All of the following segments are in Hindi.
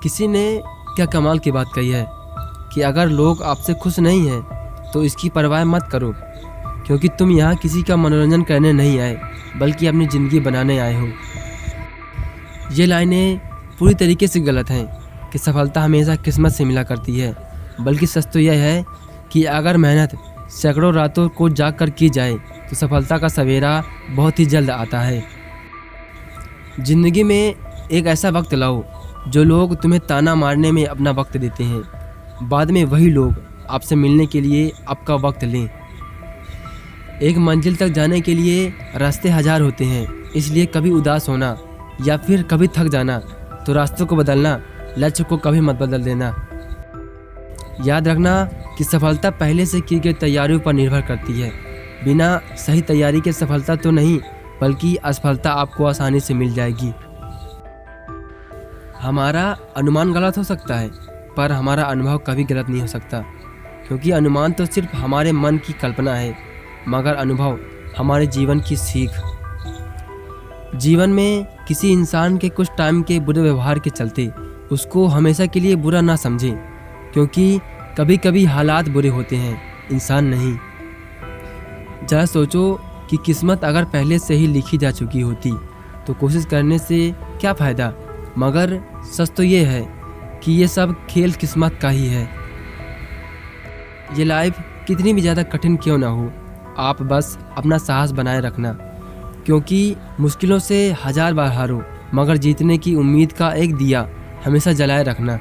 किसी ने क्या कमाल की बात कही है कि अगर लोग आपसे खुश नहीं हैं तो इसकी परवाह मत करो, क्योंकि तुम यहाँ किसी का मनोरंजन करने नहीं आए बल्कि अपनी ज़िंदगी बनाने आए हो। ये लाइनें पूरी तरीके से गलत हैं कि सफलता हमेशा किस्मत से मिला करती है, बल्कि सच तो यह है कि अगर मेहनत सैकड़ों रातों को जाग कर की जाए तो सफलता का सवेरा बहुत ही जल्द आता है। ज़िंदगी में एक ऐसा वक्त लाओ जो लोग तुम्हें ताना मारने में अपना वक्त देते हैं, बाद में वही लोग आपसे मिलने के लिए आपका वक्त लें। एक मंजिल तक जाने के लिए रास्ते हजार होते हैं, इसलिए कभी उदास होना या फिर कभी थक जाना तो रास्तों को बदलना, लक्ष्य को कभी मत बदल देना। याद रखना कि सफलता पहले से की गई तैयारियों पर निर्भर करती है। बिना सही तैयारी के सफलता तो नहीं बल्कि असफलता आपको आसानी से मिल जाएगी। हमारा अनुमान गलत हो सकता है पर हमारा अनुभव कभी गलत नहीं हो सकता, क्योंकि अनुमान तो सिर्फ हमारे मन की कल्पना है, मगर अनुभव हमारे जीवन की सीख। जीवन में किसी इंसान के कुछ टाइम के बुरे व्यवहार के चलते उसको हमेशा के लिए बुरा ना समझें, क्योंकि कभी कभी हालात बुरे होते हैं, इंसान नहीं। जरा सोचो कि किस्मत अगर पहले से ही लिखी जा चुकी होती तो कोशिश करने से क्या फ़ायदा, मगर सच तो ये है कि ये सब खेल किस्मत का ही है। ये लाइफ कितनी भी ज़्यादा कठिन क्यों ना हो, आप बस अपना साहस बनाए रखना, क्योंकि मुश्किलों से हजार बार हारो मगर जीतने की उम्मीद का एक दिया हमेशा जलाए रखना।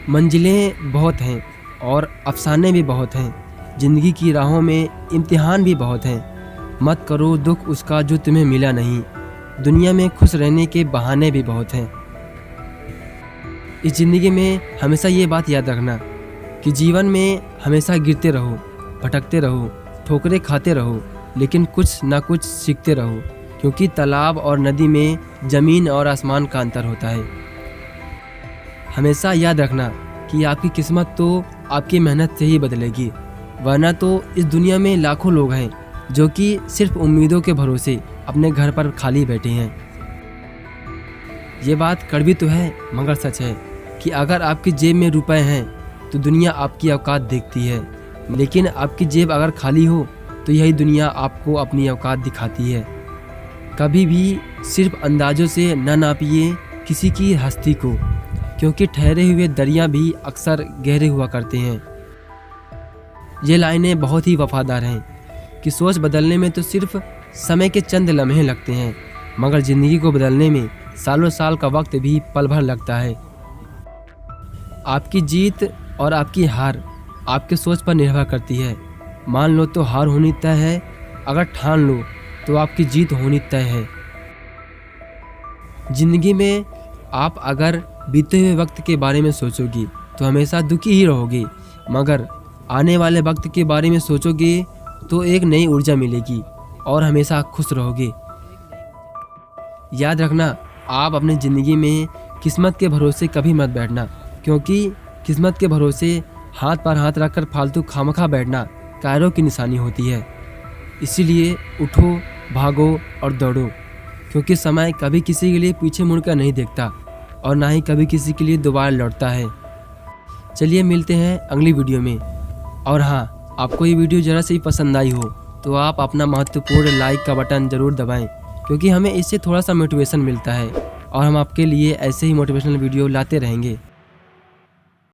मंजिलें बहुत हैं और अफसाने भी बहुत हैं, ज़िंदगी की राहों में इम्तिहान भी बहुत हैं। मत करो दुख उसका जो तुम्हें मिला नहीं, दुनिया में खुश रहने के बहाने भी बहुत हैं। इस ज़िंदगी में हमेशा ये बात याद रखना कि जीवन में हमेशा गिरते रहो, भटकते रहो, ठोकरें खाते रहो, लेकिन कुछ ना कुछ सीखते रहो, क्योंकि तालाब और नदी में ज़मीन और आसमान का अंतर होता है। हमेशा याद रखना कि आपकी किस्मत तो आपकी मेहनत से ही बदलेगी, वरना तो इस दुनिया में लाखों लोग हैं जो कि सिर्फ उम्मीदों के भरोसे अपने घर पर खाली बैठे हैं। ये बात कड़वी तो है मगर सच है कि अगर आपकी जेब में रुपए हैं तो दुनिया आपकी औकात देखती है, लेकिन आपकी जेब अगर खाली हो तो यही दुनिया आपको अपनी औकात दिखाती है। कभी भी सिर्फ अंदाज़ों से न नापिए किसी की हस्ती को, क्योंकि ठहरे हुए दरिया भी अक्सर गहरे हुआ करते हैं। ये लाइनें बहुत ही वफादार हैं कि सोच बदलने में तो सिर्फ समय के चंद लम्हे लगते हैं, मगर ज़िंदगी को बदलने में सालों साल का वक्त भी पल भर लगता है। आपकी जीत और आपकी हार आपके सोच पर निर्भर करती है। मान लो तो हार होनी तय है, अगर ठान लो तो आपकी जीत होनी तय है। ज़िंदगी में आप अगर बीते हुए वक्त के बारे में सोचोगी तो हमेशा दुखी ही रहोगे, मगर आने वाले वक्त के बारे में सोचोगे तो एक नई ऊर्जा मिलेगी और हमेशा खुश रहोगे। याद रखना, आप अपनी ज़िंदगी में किस्मत के भरोसे कभी मत बैठना, क्योंकि किस्मत के भरोसे हाथ पर हाथ रखकर फालतू खामखा बैठना कायरों की निशानी होती है। इसीलिए उठो, भागो और दौड़ो, क्योंकि समय कभी किसी के लिए पीछे मुड़कर नहीं देखता और ना ही कभी किसी के लिए दोबारा लौटता है। चलिए मिलते हैं अगली वीडियो में। और हाँ, आपको ये वीडियो ज़रा से ही पसंद आई हो तो आप अपना महत्वपूर्ण लाइक का बटन ज़रूर दबाएं, क्योंकि हमें इससे थोड़ा सा मोटिवेशन मिलता है और हम आपके लिए ऐसे ही मोटिवेशनल वीडियो लाते रहेंगे।